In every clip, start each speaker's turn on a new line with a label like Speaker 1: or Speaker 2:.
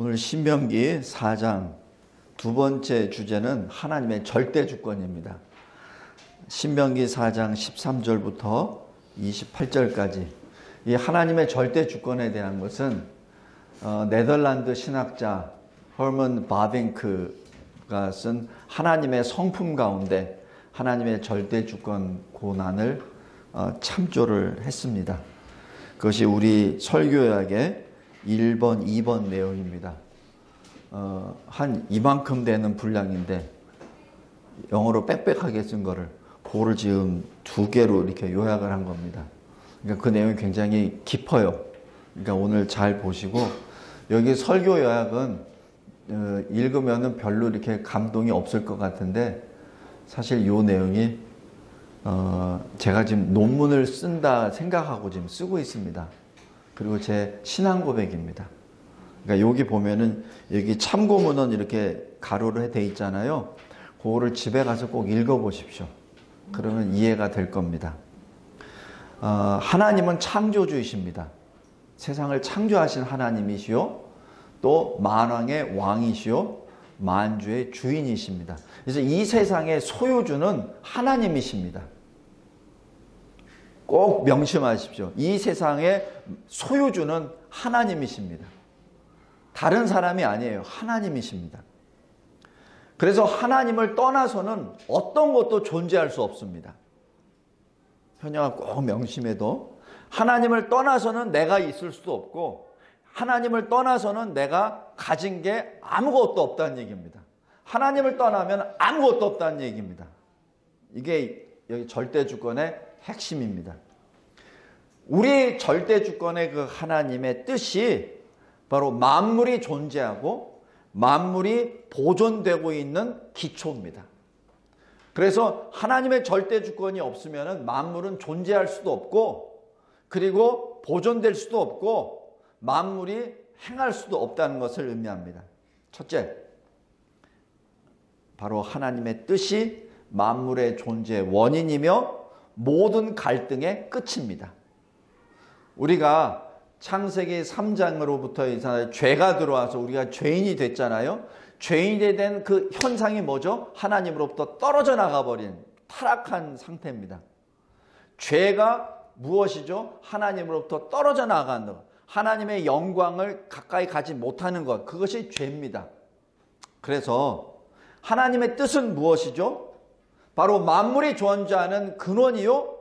Speaker 1: 오늘 신명기 4장 두 번째 주제는 하나님의 절대 주권입니다. 신명기 4장 13절부터 28절까지 이 하나님의 절대 주권에 대한 것은 네덜란드 신학자 허먼 바빙크가 쓴 하나님의 성품 가운데 하나님의 절대 주권 고난을 참조를 했습니다. 그것이 우리 설교약의 1번, 2번 내용입니다. 한 이만큼 되는 분량인데 영어로 빽빽하게 쓴 거를 그거를 지금 두 개로 이렇게 요약을 한 겁니다. 그러니까 그 내용이 굉장히 깊어요. 그러니까 오늘 잘 보시고 여기 설교 요약은 읽으면은 별로 이렇게 감동이 없을 것 같은데 사실 이 내용이 제가 지금 논문을 쓴다 생각하고 지금 쓰고 있습니다. 그리고 제 신앙 고백입니다. 그러니까 여기 보면은 여기 참고문은 이렇게 가로로 돼 있잖아요. 그거를 집에 가서 꼭 읽어보십시오. 그러면 이해가 될 겁니다. 하나님은 창조주이십니다. 세상을 창조하신 하나님이시요, 또 만왕의 왕이시요, 만주의 주인이십니다. 그래서 이 세상의 소유주는 하나님이십니다. 꼭 명심하십시오. 이 세상의 소유주는 하나님이십니다. 다른 사람이 아니에요. 하나님이십니다. 그래서 하나님을 떠나서는 어떤 것도 존재할 수 없습니다. 현영아 꼭 명심해도 하나님을 떠나서는 내가 있을 수도 없고 하나님을 떠나서는 내가 가진 게 아무것도 없다는 얘기입니다. 하나님을 떠나면 아무것도 없다는 얘기입니다. 이게 여기 절대주권의 핵심입니다. 우리 절대주권의 그 하나님의 뜻이 바로 만물이 존재하고 만물이 보존되고 있는 기초입니다. 그래서 하나님의 절대주권이 없으면 만물은 존재할 수도 없고 그리고 보존될 수도 없고 만물이 행할 수도 없다는 것을 의미합니다. 첫째, 바로 하나님의 뜻이 만물의 존재의 원인이며 모든 갈등의 끝입니다. 우리가 창세기 3장으로부터 죄가 들어와서 우리가 죄인이 됐잖아요. 죄인이 된 그 현상이 뭐죠? 하나님으로부터 떨어져 나가버린 타락한 상태입니다. 죄가 무엇이죠? 하나님으로부터 떨어져 나가는 것. 하나님의 영광을 가까이 가지 못하는 것. 그것이 죄입니다. 그래서 하나님의 뜻은 무엇이죠? 바로 만물이 존재하는 근원이요.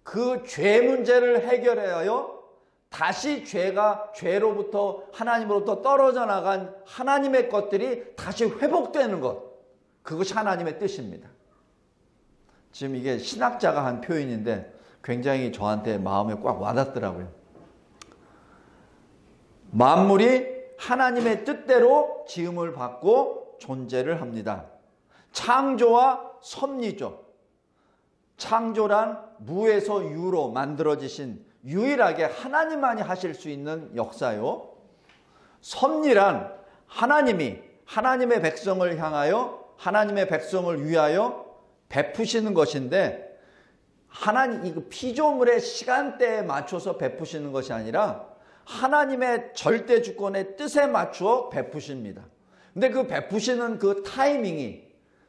Speaker 1: 그 죄 문제를 해결하여 다시 죄로부터 하나님으로부터 떨어져 나간 하나님의 것들이 다시 회복되는 것. 그것이 하나님의 뜻입니다. 지금 이게 신학자가 한 표현인데 굉장히 저한테 마음에 꽉 와닿더라고요. 만물이 하나님의 뜻대로 지음을 받고 존재를 합니다. 창조와 섭리죠. 창조란 무에서 유로 만들어지신 유일하게 하나님만이 하실 수 있는 역사요. 섭리란 하나님이 하나님의 백성을 향하여 하나님의 백성을 위하여 베푸시는 것인데 하나님 이 피조물의 시간대에 맞춰서 베푸시는 것이 아니라 하나님의 절대 주권의 뜻에 맞추어 베푸십니다. 근데 그 베푸시는 그 타이밍이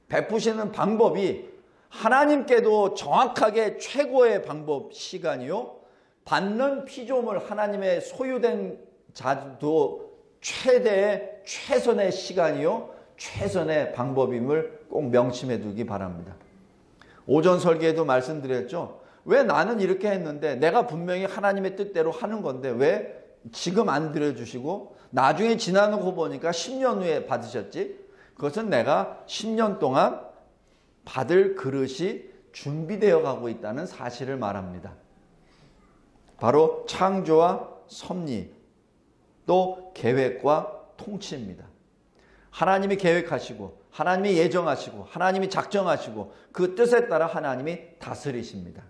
Speaker 1: 베푸시는 방법이 하나님께도 정확하게 최고의 방법 시간이요. 받는 피조물 하나님의 소유된 자도 최대의 최선의 시간이요. 최선의 방법임을 꼭 명심해 두기 바랍니다. 오전 설계에도 말씀드렸죠. 왜 나는 이렇게 했는데 내가 분명히 하나님의 뜻대로 하는 건데 왜 지금 안 들어주시고 나중에 지나고 보니까 10년 후에 받으셨지? 그것은 내가 10년 동안 받을 그릇이 준비되어 가고 있다는 사실을 말합니다. 바로 창조와 섭리, 또 계획과 통치입니다. 하나님이 계획하시고 하나님이 예정하시고 하나님이 작정하시고 그 뜻에 따라 하나님이 다스리십니다.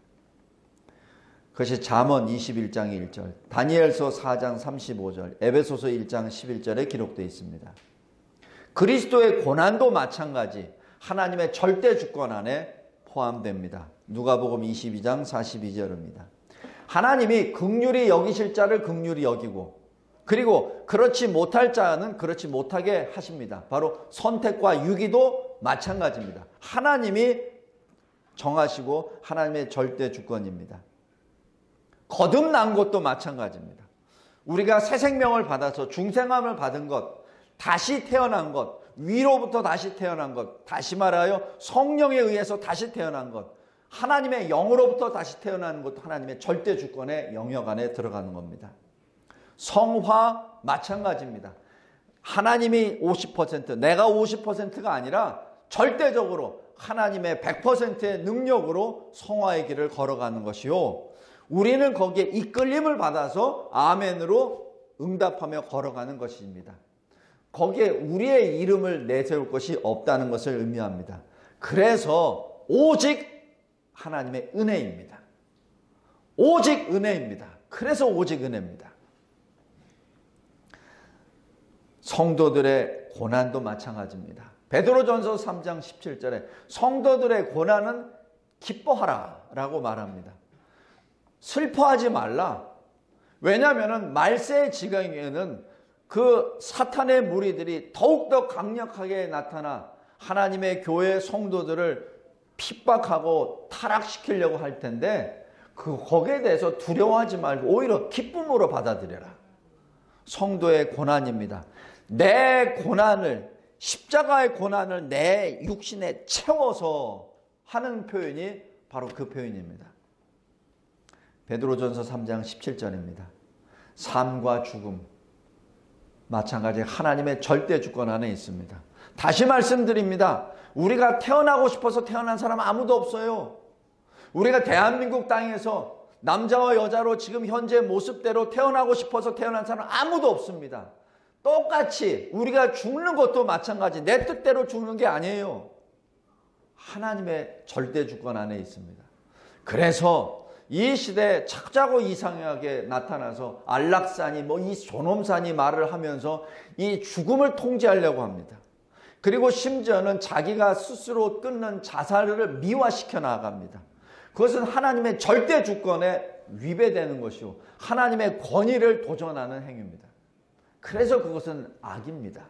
Speaker 1: 그것이 잠언 21장 1절, 다니엘서 4장 35절, 에베소서 1장 11절에 기록되어 있습니다. 그리스도의 고난도 마찬가지 하나님의 절대 주권 안에 포함됩니다. 누가복음 22장 42절입니다. 하나님이 긍휼히 여기실 자를 긍휼히 여기고 그리고 그렇지 못할 자는 그렇지 못하게 하십니다. 바로 선택과 유기도 마찬가지입니다. 하나님이 정하시고 하나님의 절대 주권입니다. 거듭난 것도 마찬가지입니다. 우리가 새 생명을 받아서 중생함을 받은 것, 다시 태어난 것, 위로부터 다시 태어난 것, 다시 말하여 성령에 의해서 다시 태어난 것, 하나님의 영으로부터 다시 태어나는 것도 하나님의 절대 주권의 영역 안에 들어가는 겁니다. 성화 마찬가지입니다. 하나님이 50%, 내가 50%가 아니라 절대적으로 하나님의 100%의 능력으로 성화의 길을 걸어가는 것이요, 우리는 거기에 이끌림을 받아서 아멘으로 응답하며 걸어가는 것입니다. 거기에 우리의 이름을 내세울 것이 없다는 것을 의미합니다. 그래서 오직 하나님의 은혜입니다. 오직 은혜입니다. 그래서 오직 은혜입니다. 성도들의 고난도 마찬가지입니다. 베드로전서 3장 17절에 성도들의 고난은 기뻐하라 라고 말합니다. 슬퍼하지 말라. 왜냐하면 말세의 지경에는 그 사탄의 무리들이 더욱더 강력하게 나타나 하나님의 교회 성도들을 핍박하고 타락시키려고 할 텐데, 거기에 대해서 두려워하지 말고 오히려 기쁨으로 받아들여라. 성도의 고난입니다. 내 고난을, 십자가의 고난을 내 육신에 채워서 하는 표현이 바로 그 표현입니다. 베드로전서 3장 17절입니다. 삶과 죽음 마찬가지 하나님의 절대 주권 안에 있습니다. 다시 말씀드립니다. 우리가 태어나고 싶어서 태어난 사람 아무도 없어요. 우리가 대한민국 땅에서 남자와 여자로 지금 현재 모습대로 태어나고 싶어서 태어난 사람 아무도 없습니다. 똑같이 우리가 죽는 것도 마찬가지, 내 뜻대로 죽는 게 아니에요. 하나님의 절대 주권 안에 있습니다. 그래서 이 시대에 작자고 이상하게 나타나서 안락사니 이 존엄사니 말을 하면서 이 죽음을 통제하려고 합니다. 그리고 심지어는 자기가 스스로 끊는 자살을 미화시켜 나갑니다. 그것은 하나님의 절대 주권에 위배되는 것이요, 하나님의 권위를 도전하는 행위입니다. 그래서 그것은 악입니다.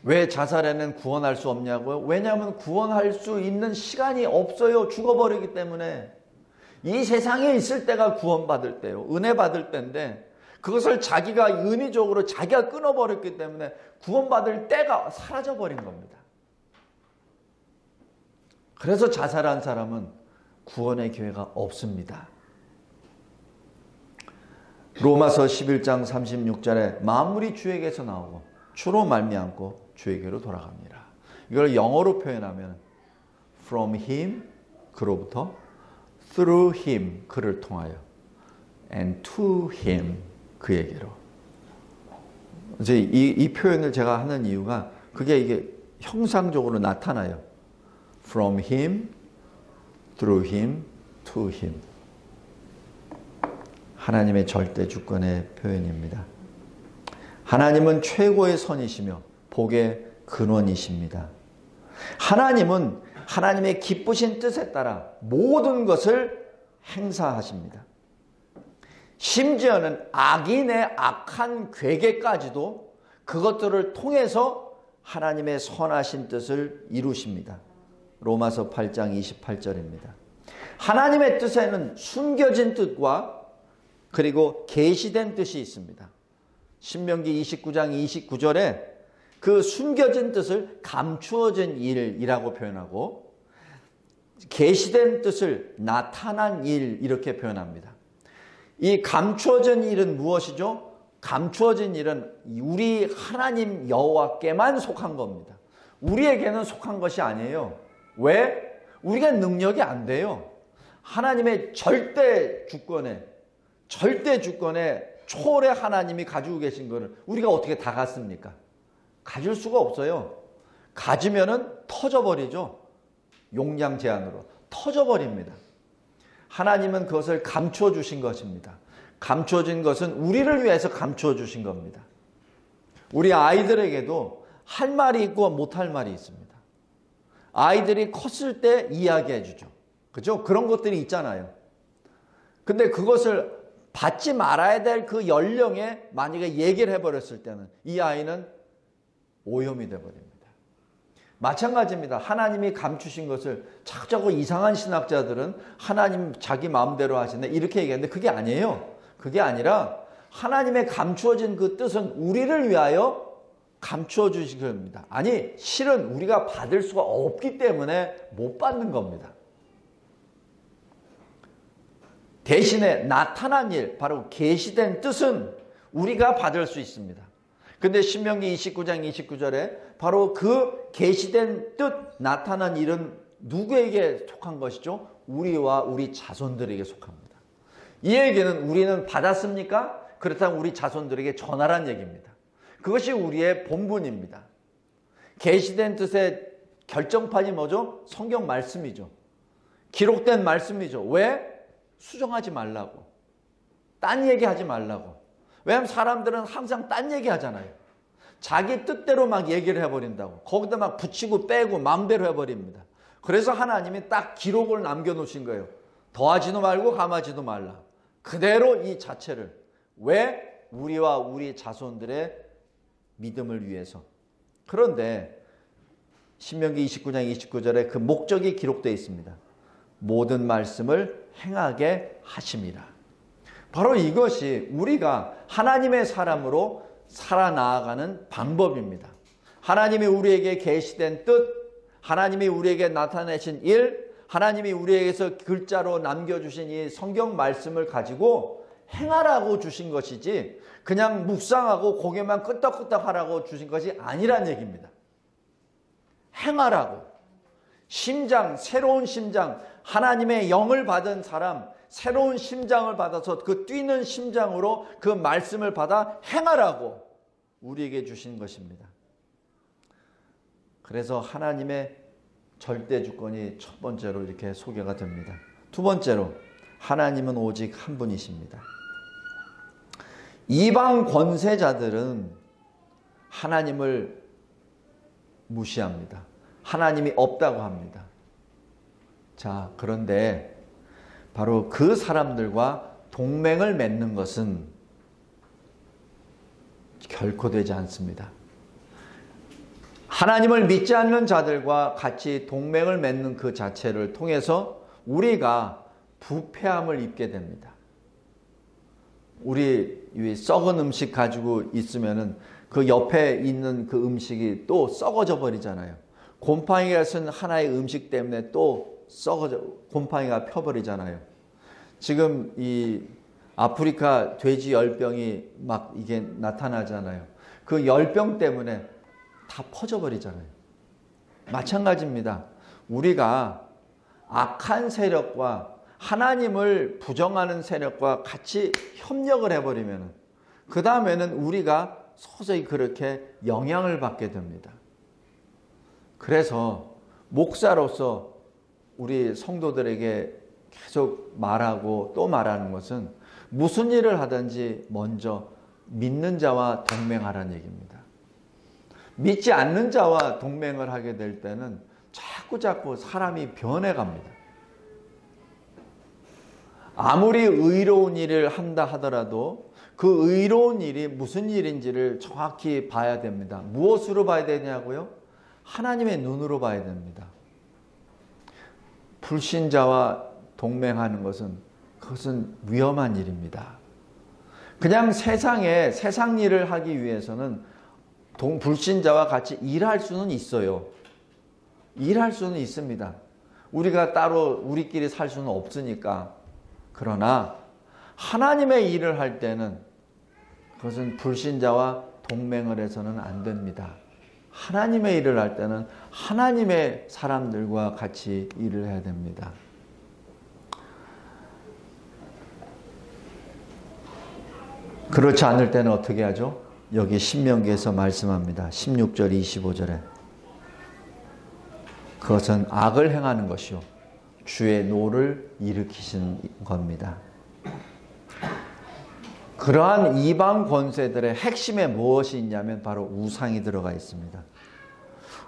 Speaker 1: 왜 자살에는 구원할 수 없냐고요? 왜냐하면 구원할 수 있는 시간이 없어요. 죽어버리기 때문에. 이 세상에 있을 때가 구원받을 때요, 은혜 받을 때인데, 그것을 자기가 인위적으로 자기가 끊어버렸기 때문에 구원받을 때가 사라져버린 겁니다. 그래서 자살한 사람은 구원의 기회가 없습니다. 로마서 11장 36절에 만물이 주에게서 나오고 주로 말미암고 주에게로 돌아갑니다. 이걸 영어로 표현하면 from him, 그로부터, through him, 그를 통하여, and to him, 그에게로. 이제 이 표현을 제가 하는 이유가 그게 이게 형상적으로 나타나요. From him, through him, to him. 하나님의 절대 주권의 표현입니다. 하나님은 최고의 선이시며 복의 근원이십니다. 하나님은 하나님의 기쁘신 뜻에 따라 모든 것을 행사하십니다. 심지어는 악인의 악한 괴계까지도 그것들을 통해서 하나님의 선하신 뜻을 이루십니다. 로마서 8장 28절입니다. 하나님의 뜻에는 숨겨진 뜻과 그리고 계시된 뜻이 있습니다. 신명기 29장 29절에 그 숨겨진 뜻을 감추어진 일이라고 표현하고, 계시된 뜻을 나타난 일, 이렇게 표현합니다. 이 감추어진 일은 무엇이죠? 감추어진 일은 우리 하나님 여호와께만 속한 겁니다. 우리에게는 속한 것이 아니에요. 왜? 우리가 능력이 안 돼요. 하나님의 절대 주권에 초월의 하나님이 가지고 계신 것을 우리가 어떻게 다 갖습니까? 가질 수가 없어요. 가지면은 터져버리죠. 용량 제한으로 터져버립니다. 하나님은 그것을 감추어 주신 것입니다. 감추어진 것은 우리를 위해서 감추어 주신 겁니다. 우리 아이들에게도 할 말이 있고 못할 말이 있습니다. 아이들이 컸을 때 이야기해 주죠. 그죠? 그런 것들이 있잖아요. 근데 그것을 받지 말아야 될 그 연령에 만약에 얘기를 해버렸을 때는 이 아이는 오염이 되어버립니다. 마찬가지입니다. 하나님이 감추신 것을 자꾸 이상한 신학자들은 하나님 자기 마음대로 하시네 이렇게 얘기하는데 그게 아니에요. 그게 아니라 하나님의 감추어진 그 뜻은 우리를 위하여 감추어 주신 겁니다. 아니 실은 우리가 받을 수가 없기 때문에 못 받는 겁니다. 대신에 나타난 일, 바로 계시된 뜻은 우리가 받을 수 있습니다. 근데 신명기 29장 29절에 바로 그 계시된 뜻, 나타난 일은 누구에게 속한 것이죠? 우리와 우리 자손들에게 속합니다. 이 얘기는 우리는 받았습니까? 그렇다면 우리 자손들에게 전하란 얘기입니다. 그것이 우리의 본분입니다. 계시된 뜻의 결정판이 뭐죠? 성경 말씀이죠. 기록된 말씀이죠. 왜? 수정하지 말라고. 딴 얘기하지 말라고. 왜냐하면 사람들은 항상 딴 얘기 하잖아요. 자기 뜻대로 막 얘기를 해버린다고. 거기다 막 붙이고 빼고 마음대로 해버립니다. 그래서 하나님이 딱 기록을 남겨놓으신 거예요. 더하지도 말고 감하지도 말라. 그대로 이 자체를. 왜? 우리와 우리 자손들의 믿음을 위해서. 그런데 신명기 29장 29절에 그 목적이 기록되어 있습니다. 모든 말씀을 행하게 하심이라. 바로 이것이 우리가 하나님의 사람으로 살아나가는 방법입니다. 하나님이 우리에게 계시된 뜻, 하나님이 우리에게 나타내신 일, 하나님이 우리에게서 글자로 남겨주신 이 성경 말씀을 가지고 행하라고 주신 것이지 그냥 묵상하고 고개만 끄덕끄덕 하라고 주신 것이 아니란 얘기입니다. 행하라고. 심장, 새로운 심장, 하나님의 영을 받은 사람, 새로운 심장을 받아서 그 뛰는 심장으로 그 말씀을 받아 행하라고 우리에게 주신 것입니다. 그래서 하나님의 절대 주권이 첫 번째로 이렇게 소개가 됩니다. 두 번째로 하나님은 오직 한 분이십니다. 이방 권세자들은 하나님을 무시합니다. 하나님이 없다고 합니다. 자, 그런데 바로 그 사람들과 동맹을 맺는 것은 결코 되지 않습니다. 하나님을 믿지 않는 자들과 같이 동맹을 맺는 그 자체를 통해서 우리가 부패함을 입게 됩니다. 우리 썩은 음식 가지고 있으면은 그 옆에 있는 그 음식이 또 썩어져 버리잖아요. 곰팡이가 쓴 하나의 음식 때문에 또 썩어져, 곰팡이가 펴버리잖아요. 지금 이 아프리카 돼지 열병이 막 이게 나타나잖아요. 그 열병 때문에 다 퍼져버리잖아요. 마찬가지입니다. 우리가 악한 세력과 하나님을 부정하는 세력과 같이 협력을 해버리면 그 다음에는 우리가 서서히 그렇게 영향을 받게 됩니다. 그래서 목사로서 우리 성도들에게 계속 말하고 또 말하는 것은 무슨 일을 하든지 먼저 믿는 자와 동맹하라는 얘기입니다. 믿지 않는 자와 동맹을 하게 될 때는 자꾸 사람이 변해갑니다. 아무리 의로운 일을 한다 하더라도 그 의로운 일이 무슨 일인지를 정확히 봐야 됩니다. 무엇으로 봐야 되냐고요? 하나님의 눈으로 봐야 됩니다. 불신자와 동맹하는 것은 그것은 위험한 일입니다. 그냥 세상 일을 하기 위해서는 불신자와 같이 일할 수는 있어요. 일할 수는 있습니다. 우리가 따로 우리끼리 살 수는 없으니까. 그러나 하나님의 일을 할 때는 그것은 불신자와 동맹을 해서는 안 됩니다. 하나님의 일을 할 때는 하나님의 사람들과 같이 일을 해야 됩니다. 그렇지 않을 때는 어떻게 하죠? 여기 신명기에서 말씀합니다. 16절 25절에 그것은 악을 행하는 것이요 주의 노를 일으키신 겁니다. 그러한 이방 권세들의 핵심에 무엇이 있냐면 바로 우상이 들어가 있습니다.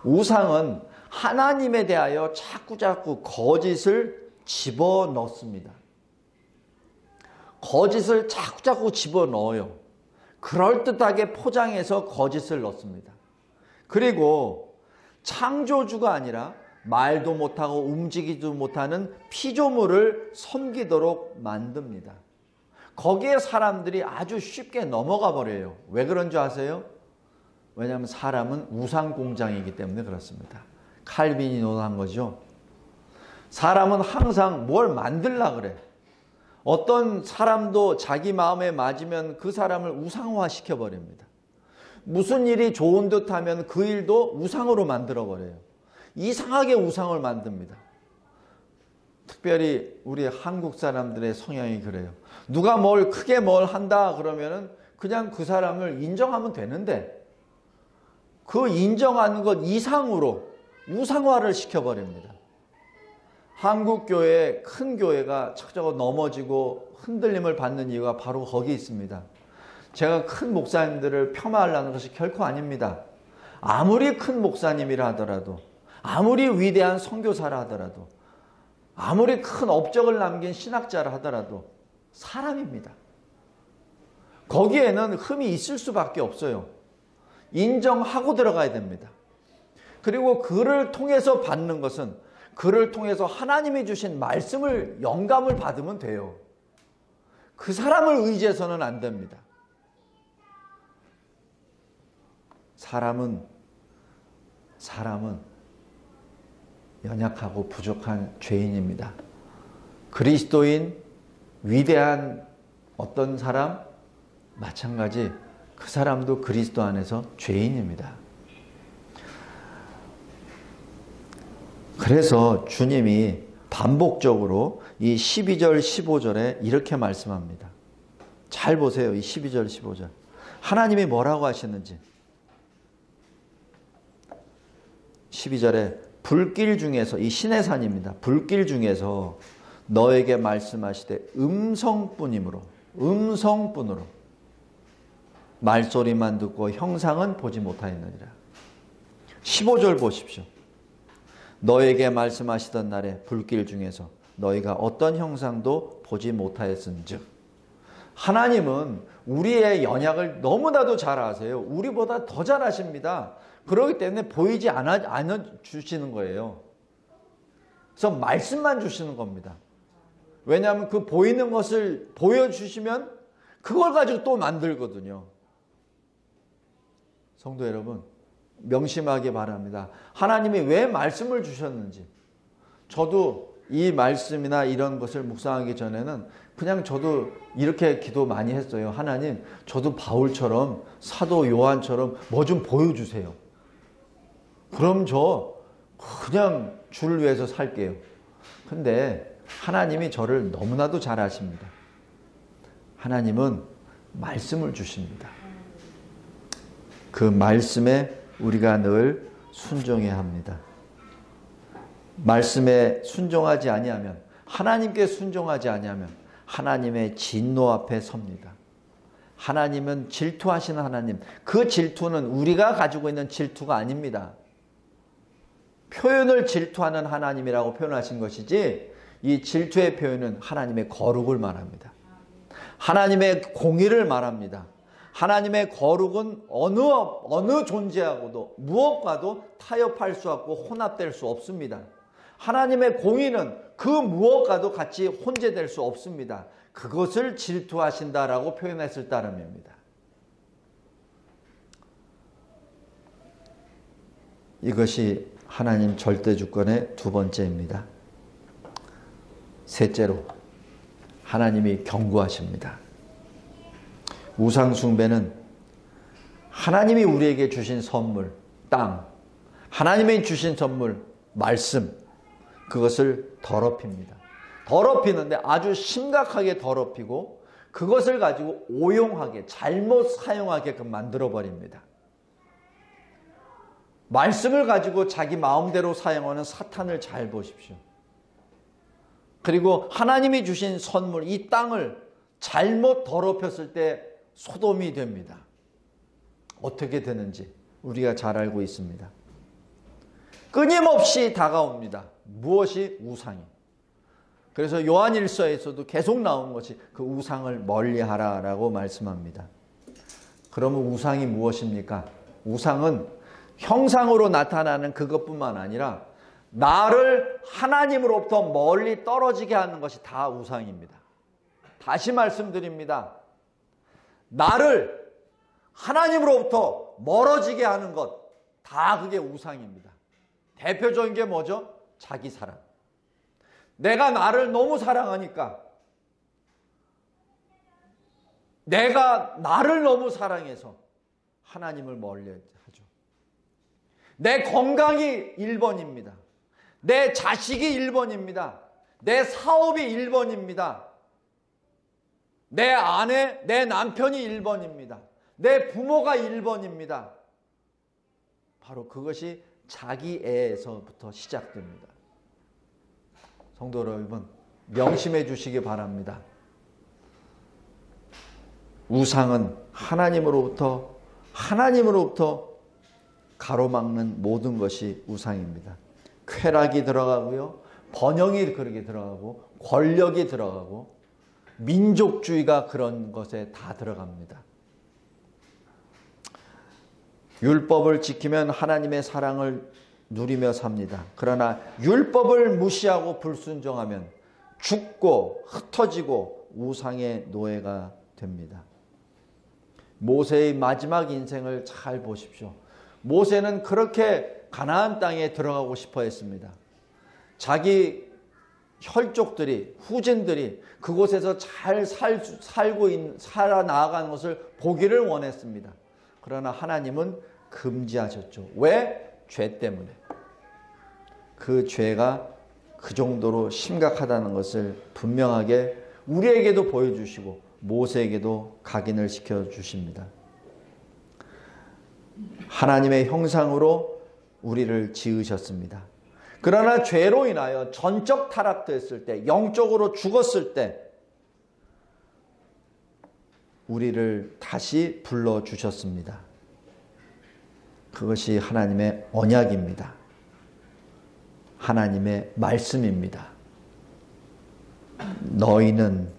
Speaker 1: 우상은 하나님에 대하여 자꾸 거짓을 집어넣습니다. 거짓을 자꾸자꾸 집어넣어요. 그럴듯하게 포장해서 거짓을 넣습니다. 그리고 창조주가 아니라 말도 못하고 움직이지도 못하는 피조물을 섬기도록 만듭니다. 거기에 사람들이 아주 쉽게 넘어가 버려요. 왜 그런 줄 아세요? 왜냐하면 사람은 우상 공장이기 때문에 그렇습니다. 칼빈이 논한 거죠. 사람은 항상 뭘 만들려고 그래. 어떤 사람도 자기 마음에 맞으면 그 사람을 우상화 시켜버립니다. 무슨 일이 좋은 듯 하면 그 일도 우상으로 만들어버려요. 이상하게 우상을 만듭니다. 특별히 우리 한국 사람들의 성향이 그래요. 누가 뭘 크게 뭘 한다 그러면은 그냥 그 사람을 인정하면 되는데 그 인정하는 것 이상으로 우상화를 시켜버립니다. 한국 교회, 큰 교회가 차곡차곡 넘어지고 흔들림을 받는 이유가 바로 거기 있습니다. 제가 큰 목사님들을 폄하하려는 것이 결코 아닙니다. 아무리 큰 목사님이라 하더라도, 아무리 위대한 선교사라 하더라도, 아무리 큰 업적을 남긴 신학자라 하더라도 사람입니다. 거기에는 흠이 있을 수밖에 없어요. 인정하고 들어가야 됩니다. 그리고 그를 통해서 받는 것은 그를 통해서 하나님이 주신 말씀을 영감을 받으면 돼요. 그 사람을 의지해서는 안 됩니다. 사람은 연약하고 부족한 죄인입니다. 그리스도인, 위대한 어떤 사람, 마찬가지 그 사람도 그리스도 안에서 죄인입니다. 그래서 주님이 반복적으로 이 12절, 15절에 이렇게 말씀합니다. 잘 보세요. 이 12절, 15절. 하나님이 뭐라고 하시는지. 12절에 불길 중에서, 이 시내산입니다. 불길 중에서 너에게 말씀하시되 음성뿐으로 말소리만 듣고 형상은 보지 못하였느니라. 15절 보십시오. 너에게 말씀하시던 날에 불길 중에서 너희가 어떤 형상도 보지 못하였은즉. 하나님은 우리의 연약을 너무나도 잘 아세요. 우리보다 더 잘 아십니다. 그렇기 때문에 보이지 않아 주시는 거예요. 그래서 말씀만 주시는 겁니다. 왜냐하면 그 보이는 것을 보여주시면 그걸 가지고 또 만들거든요. 성도 여러분, 명심하기 바랍니다. 하나님이 왜 말씀을 주셨는지. 저도 이 말씀이나 이런 것을 묵상하기 전에는 그냥 저도 이렇게 기도 많이 했어요. 하나님, 저도 바울처럼, 사도 요한처럼 뭐 좀 보여주세요. 그럼 저 그냥 주를 위해서 살게요. 근데 하나님이 저를 너무나도 잘 아십니다. 하나님은 말씀을 주십니다. 그 말씀에 우리가 늘 순종해야 합니다. 말씀에 순종하지 아니하면, 하나님께 순종하지 아니하면 하나님의 진노 앞에 섭니다. 하나님은 질투하시는 하나님. 그 질투는 우리가 가지고 있는 질투가 아닙니다. 표현을 질투하는 하나님이라고 표현하신 것이지, 이 질투의 표현은 하나님의 거룩을 말합니다. 하나님의 공의를 말합니다. 하나님의 거룩은 어느 존재하고도 무엇과도 타협할 수 없고 혼합될 수 없습니다. 하나님의 공의는 그 무엇과도 같이 혼재될 수 없습니다. 그것을 질투하신다라고 표현했을 따름입니다. 이것이 하나님 절대주권의 두 번째입니다. 셋째로 하나님이 경고하십니다. 우상숭배는 하나님이 우리에게 주신 선물, 땅, 하나님이 주신 선물, 말씀, 그것을 더럽힙니다. 더럽히는데 아주 심각하게 더럽히고 그것을 가지고 오용하게, 잘못 사용하게끔 만들어버립니다. 말씀을 가지고 자기 마음대로 사용하는 사탄을 잘 보십시오. 그리고 하나님이 주신 선물, 이 땅을 잘못 더럽혔을 때 소돔이 됩니다. 어떻게 되는지 우리가 잘 알고 있습니다. 끊임없이 다가옵니다. 무엇이? 우상이. 그래서 요한일서에서도 계속 나온 것이 그 우상을 멀리하라라고 말씀합니다. 그러면 우상이 무엇입니까? 우상은 형상으로 나타나는 그것뿐만 아니라 나를 하나님으로부터 멀리 떨어지게 하는 것이 다 우상입니다. 다시 말씀드립니다. 나를 하나님으로부터 멀어지게 하는 것, 다 그게 우상입니다. 대표적인 게 뭐죠? 자기 사랑. 내가 나를 너무 사랑하니까, 내가 나를 너무 사랑해서 하나님을 멀리하죠. 내 건강이 1번입니다. 내 자식이 1번입니다. 내 사업이 1번입니다. 내 아내, 내 남편이 1번입니다. 내 부모가 1번입니다. 바로 그것이 자기애에서부터 시작됩니다. 성도 여러분, 명심해 주시기 바랍니다. 우상은 하나님으로부터 가로막는 모든 것이 우상입니다. 쾌락이 들어가고요, 번영이 그렇게 들어가고, 권력이 들어가고, 민족주의가 그런 것에 다 들어갑니다. 율법을 지키면 하나님의 사랑을 누리며 삽니다. 그러나 율법을 무시하고 불순종하면 죽고 흩어지고 우상의 노예가 됩니다. 모세의 마지막 인생을 잘 보십시오. 모세는 그렇게 가나안 땅에 들어가고 싶어 했습니다. 자기 혈족들이, 후진들이 그곳에서 잘 살아나가는 것을 보기를 원했습니다. 그러나 하나님은 금지하셨죠. 왜? 죄 때문에. 그 죄가 그 정도로 심각하다는 것을 분명하게 우리에게도 보여주시고 모세에게도 각인을 시켜주십니다. 하나님의 형상으로 우리를 지으셨습니다. 그러나 죄로 인하여 전적 타락됐을 때, 영적으로 죽었을 때 우리를 다시 불러주셨습니다. 그것이 하나님의 언약입니다. 하나님의 말씀입니다. 너희는,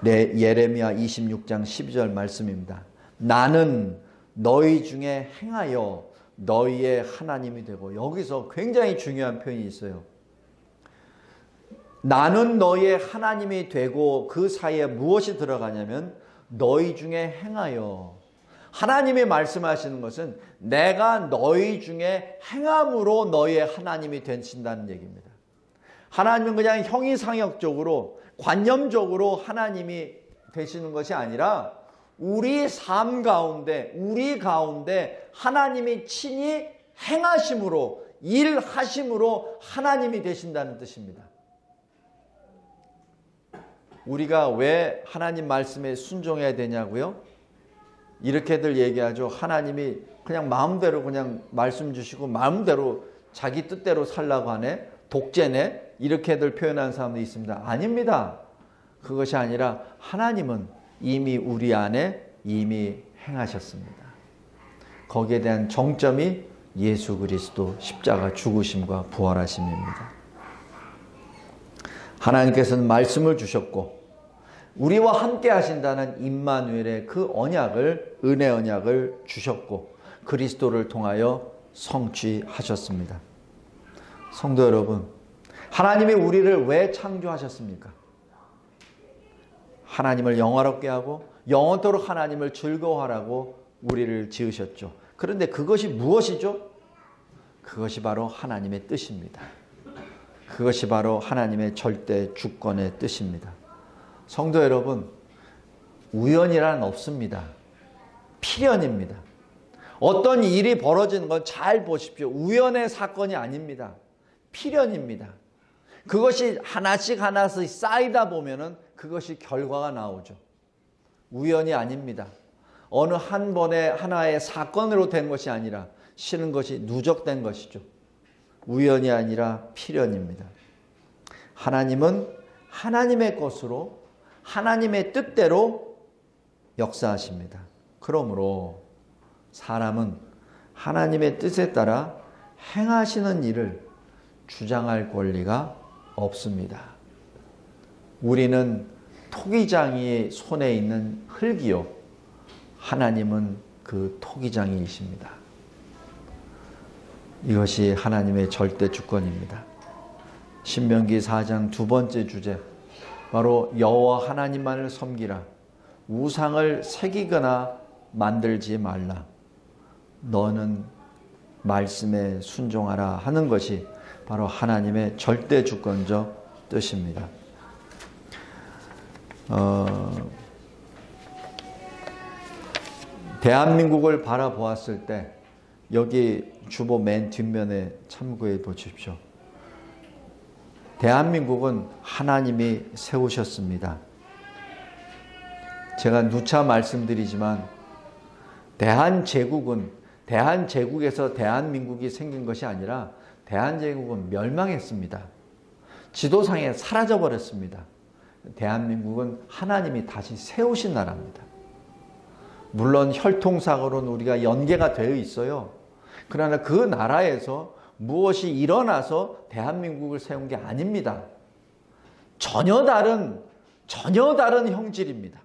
Speaker 1: 예레미야 26장 12절 말씀입니다. 나는 너희 중에 행하여 너희의 하나님이 되고, 여기서 굉장히 중요한 표현이 있어요. 나는 너희의 하나님이 되고, 그 사이에 무엇이 들어가냐면 너희 중에 행하여. 하나님이 말씀하시는 것은 내가 너희 중에 행함으로 너희의 하나님이 되신다는 얘기입니다. 하나님은 그냥 형이상학적으로, 관념적으로 하나님이 되시는 것이 아니라 우리 삶 가운데, 우리 가운데 하나님이 친히 행하심으로, 일하심으로 하나님이 되신다는 뜻입니다. 우리가 왜 하나님 말씀에 순종해야 되냐고요? 이렇게들 얘기하죠. 하나님이 그냥 마음대로 그냥 말씀 주시고 마음대로 자기 뜻대로 살라고 하네, 독재네, 이렇게들 표현하는 사람도 있습니다. 아닙니다. 그것이 아니라 하나님은 이미 우리 안에 이미 행하셨습니다. 거기에 대한 정점이 예수 그리스도 십자가 죽으심과 부활하심입니다. 하나님께서는 말씀을 주셨고 우리와 함께 하신다는 임마누엘의 그 언약을, 은혜 언약을 주셨고 그리스도를 통하여 성취하셨습니다. 성도 여러분, 하나님이 우리를 왜 창조하셨습니까? 하나님을 영화롭게 하고 영원토록 하나님을 즐거워하라고 우리를 지으셨죠. 그런데 그것이 무엇이죠? 그것이 바로 하나님의 뜻입니다. 그것이 바로 하나님의 절대 주권의 뜻입니다. 성도 여러분, 우연이란 없습니다. 필연입니다. 어떤 일이 벌어지는 건 잘 보십시오. 우연의 사건이 아닙니다. 필연입니다. 그것이 하나씩 하나씩 쌓이다 보면은 그것이 결과가 나오죠. 우연이 아닙니다. 어느 한 번의 하나의 사건으로 된 것이 아니라 실은 것이 누적된 것이죠. 우연이 아니라 필연입니다. 하나님은 하나님의 것으로 하나님의 뜻대로 역사하십니다. 그러므로 사람은 하나님의 뜻에 따라 행하시는 일을 주장할 권리가 없습니다. 우리는 토기장이의 손에 있는 흙이요, 하나님은 그 토기장이이십니다. 이것이 하나님의 절대 주권입니다. 신명기 4장 두 번째 주제, 바로 여호와 하나님만을 섬기라. 우상을 새기거나 만들지 말라. 너는 말씀에 순종하라 하는 것이 바로 하나님의 절대 주권적 뜻입니다. 대한민국을 바라보았을 때 여기 주보 맨 뒷면에 참고해 보십시오. 대한민국은 하나님이 세우셨습니다. 제가 누차 말씀드리지만 대한제국에서 대한민국이 생긴 것이 아니라 대한제국은 멸망했습니다. 지도상에 사라져 버렸습니다. 대한민국은 하나님이 다시 세우신 나라입니다. 물론 혈통상으로는 우리가 연계가 되어 있어요. 그러나 그 나라에서 무엇이 일어나서 대한민국을 세운 게 아닙니다. 전혀 다른 형질입니다.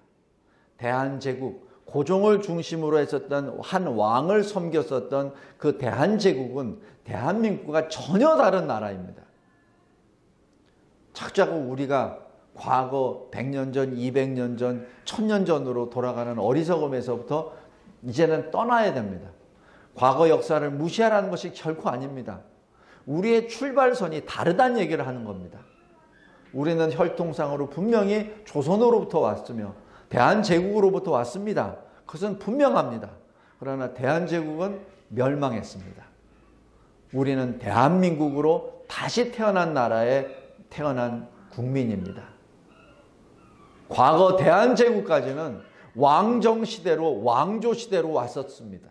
Speaker 1: 대한제국, 고종을 중심으로 했었던 한 왕을 섬겼었던 그 대한제국은 대한민국과 전혀 다른 나라입니다. 자꾸 우리가 과거 100년 전, 200년 전, 1000년 전으로 돌아가는 어리석음에서부터 이제는 떠나야 됩니다. 과거 역사를 무시하라는 것이 결코 아닙니다. 우리의 출발선이 다르다는 얘기를 하는 겁니다. 우리는 혈통상으로 분명히 조선으로부터 왔으며 대한제국으로부터 왔습니다. 그것은 분명합니다. 그러나 대한제국은 멸망했습니다. 우리는 대한민국으로 다시 태어난 나라에 태어난 국민입니다. 과거 대한제국까지는 왕정시대로, 왕조시대로 왔었습니다.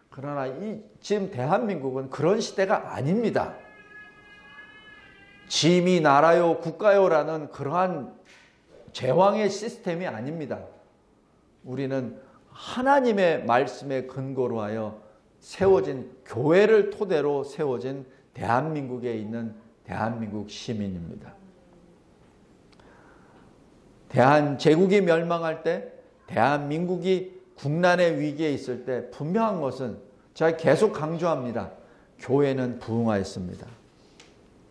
Speaker 1: 그러나 지금 대한민국은 그런 시대가 아닙니다. 짐이 나라요 국가요라는 그러한 제왕의 시스템이 아닙니다. 우리는 하나님의 말씀에 근거로 하여 세워진, 교회를 토대로 세워진 대한민국에 있는 대한민국 시민입니다. 대한제국이 멸망할 때, 대한민국이 국난의 위기에 있을 때 분명한 것은 제가 계속 강조합니다. 교회는 부흥하였습니다.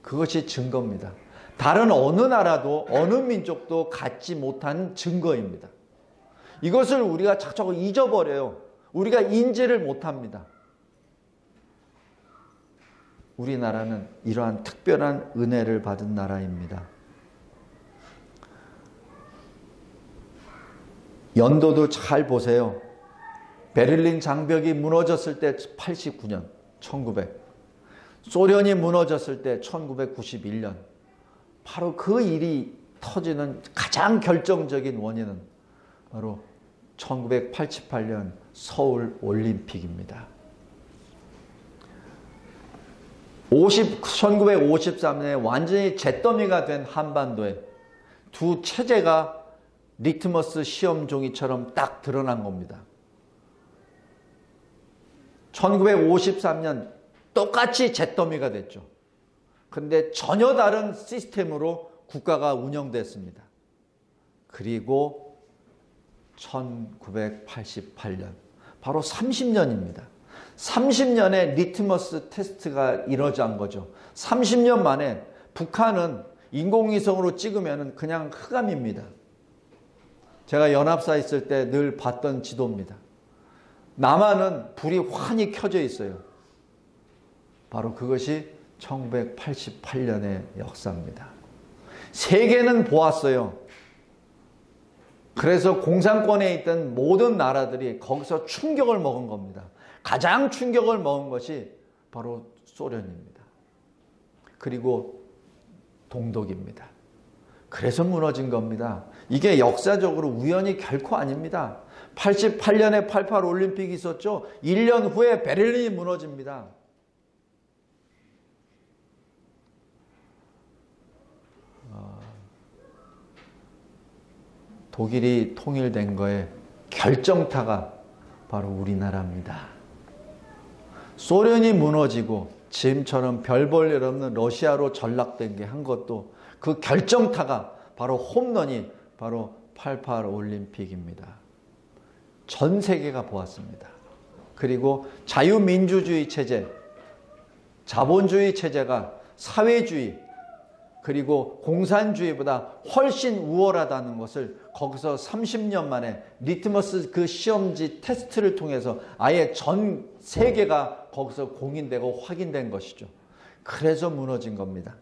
Speaker 1: 그것이 증거입니다. 다른 어느 나라도 어느 민족도 갖지 못한 증거입니다. 이것을 우리가 자꾸 잊어버려요. 우리가 인지를 못합니다. 우리나라는 이러한 특별한 은혜를 받은 나라입니다. 연도도 잘 보세요. 베를린 장벽이 무너졌을 때 89년, 1900. 소련이 무너졌을 때 1991년. 바로 그 일이 터지는 가장 결정적인 원인은 바로 1988년 서울 올림픽입니다. 1953년에 완전히 잿더미가 된 한반도에 두 체제가 리트머스 시험 종이처럼 딱 드러난 겁니다. 1953년 똑같이 잿더미가 됐죠. 그런데 전혀 다른 시스템으로 국가가 운영됐습니다. 그리고 1988년, 바로 30년입니다. 30년의 리트머스 테스트가 이루어진 거죠. 30년 만에 북한은 인공위성으로 찍으면 그냥 흑암입니다. 제가 연합사에 있을 때 늘 봤던 지도입니다. 남한은 불이 환히 켜져 있어요. 바로 그것이 1988년의 역사입니다. 세계는 보았어요. 그래서 공산권에 있던 모든 나라들이 거기서 충격을 먹은 겁니다. 가장 충격을 먹은 것이 바로 소련입니다. 그리고 동독입니다. 그래서 무너진 겁니다. 이게 역사적으로 우연이 결코 아닙니다. 88년에 88 올림픽이 있었죠. 1년 후에 베를린이 무너집니다. 독일이 통일된 거에 결정타가 바로 우리나라입니다. 소련이 무너지고 지금처럼 별 볼 일 없는 러시아로 전락된 게 한 것도 그 결정타가 바로 홈런이 바로 88 올림픽입니다. 전 세계가 보았습니다. 그리고 자유민주주의 체제, 자본주의 체제가 사회주의 그리고 공산주의보다 훨씬 우월하다는 것을 거기서 30년 만에 리트머스 그 시험지 테스트를 통해서 아예 전 세계가 거기서 공인되고 확인된 것이죠. 그래서 무너진 겁니다.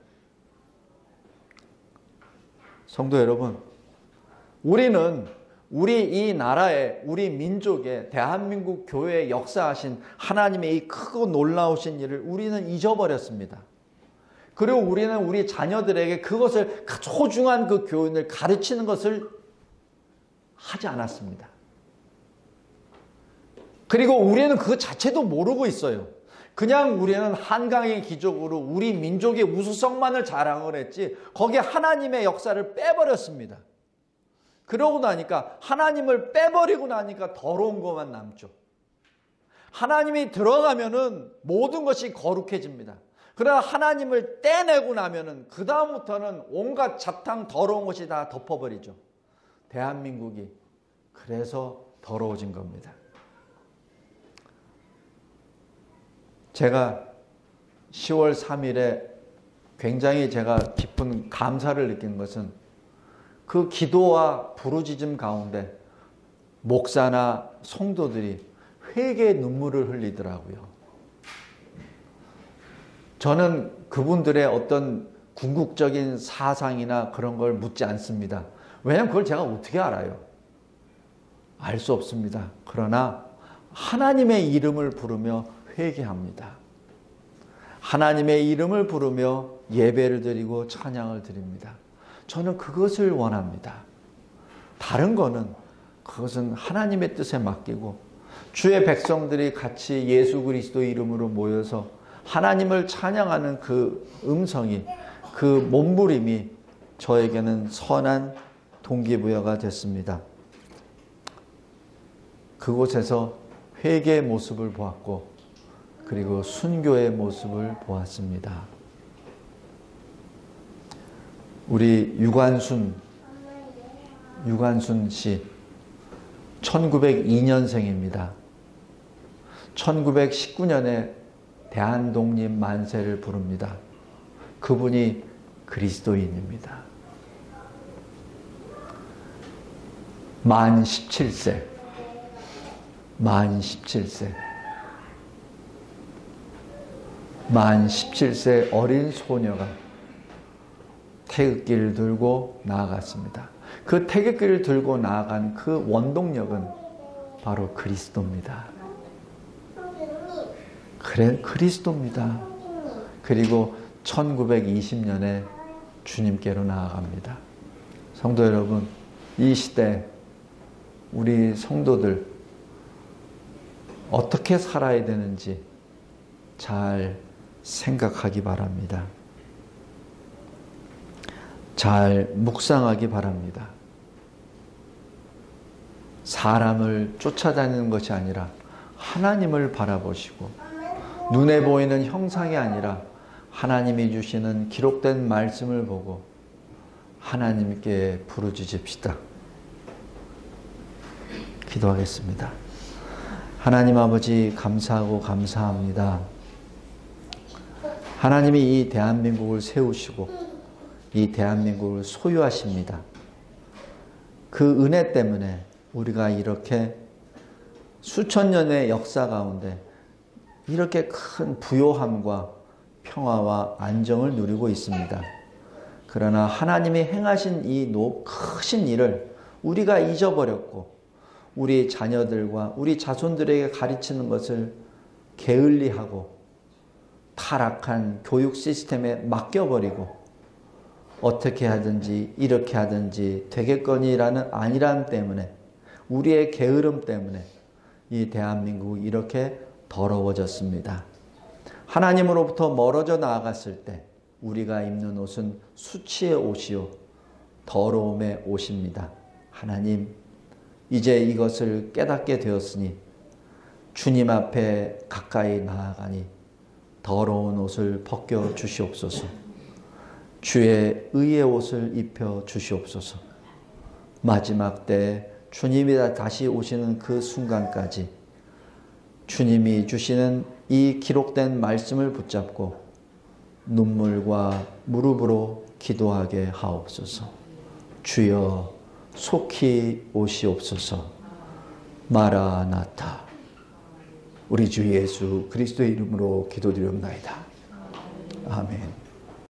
Speaker 1: 성도 여러분, 우리는 우리 이 나라에, 우리 민족에, 대한민국 교회에 역사하신 하나님의 이 크고 놀라우신 일을 우리는 잊어버렸습니다. 그리고 우리는 우리 자녀들에게 그것을 소중한 그 교훈을 가르치는 것을 하지 않았습니다. 그리고 우리는 그 자체도 모르고 있어요. 그냥 우리는 한강의 기적으로 우리 민족의 우수성만을 자랑을 했지 거기에 하나님의 역사를 빼버렸습니다. 그러고 나니까 하나님을 빼버리고 나니까 더러운 것만 남죠. 하나님이 들어가면은 모든 것이 거룩해집니다. 그러나 하나님을 떼내고 나면은 그 다음부터는 온갖 잡탕 더러운 것이 다 덮어버리죠. 대한민국이 그래서 더러워진 겁니다. 제가 10월 3일에 굉장히 제가 깊은 감사를 느낀 것은 그 기도와 부르짖음 가운데 목사나 성도들이 회개의 눈물을 흘리더라고요. 저는 그분들의 어떤 궁극적인 사상이나 그런 걸 묻지 않습니다. 왜냐하면 그걸 제가 어떻게 알아요? 알 수 없습니다. 그러나 하나님의 이름을 부르며 회개합니다. 하나님의 이름을 부르며 예배를 드리고 찬양을 드립니다. 저는 그것을 원합니다. 다른 거는 그것은 하나님의 뜻에 맡기고 주의 백성들이 같이 예수 그리스도 이름으로 모여서 하나님을 찬양하는 그 음성이, 그 몸부림이 저에게는 선한 동기부여가 됐습니다. 그곳에서 회개의 모습을 보았고 그리고 순교의 모습을 보았습니다. 우리 유관순 씨 1902년생입니다. 1919년에 대한독립 만세를 부릅니다. 그분이 그리스도인입니다. 만 17세. 만 17세 어린 소녀가 태극기를 들고 나아갔습니다. 그 태극기를 들고 나아간 그 원동력은 바로 그리스도입니다. 그래, 그리스도입니다. 그리고 1920년에 주님께로 나아갑니다. 성도 여러분, 이 시대 우리 성도들 어떻게 살아야 되는지 잘 생각하기 바랍니다. 잘 묵상하기 바랍니다. 사람을 쫓아다니는 것이 아니라 하나님을 바라보시고 눈에 보이는 형상이 아니라 하나님이 주시는 기록된 말씀을 보고 하나님께 부르짖읍시다. 기도하겠습니다. 하나님 아버지 감사하고 감사합니다. 하나님이 이 대한민국을 세우시고 이 대한민국을 소유하십니다. 그 은혜 때문에 우리가 이렇게 수천 년의 역사 가운데 이렇게 큰 부요함과 평화와 안정을 누리고 있습니다. 그러나 하나님이 행하신 이 크신 일을 우리가 잊어버렸고 우리 자녀들과 우리 자손들에게 가르치는 것을 게을리하고 타락한 교육 시스템에 맡겨버리고 어떻게 하든지 이렇게 하든지 되겠거니라는 안일함 때문에 우리의 게으름 때문에 이 대한민국이 이렇게 더러워졌습니다. 하나님으로부터 멀어져 나아갔을 때 우리가 입는 옷은 수치의 옷이요 더러움의 옷입니다. 하나님, 이제 이것을 깨닫게 되었으니 주님 앞에 가까이 나아가니 더러운 옷을 벗겨 주시옵소서. 주의 의의 옷을 입혀 주시옵소서. 마지막 때 주님이 다시 오시는 그 순간까지 주님이 주시는 이 기록된 말씀을 붙잡고 눈물과 무릎으로 기도하게 하옵소서. 주여 속히 오시옵소서. 마라나타. 우리 주 예수 그리스도의 이름으로 기도드리옵나이다. 아멘.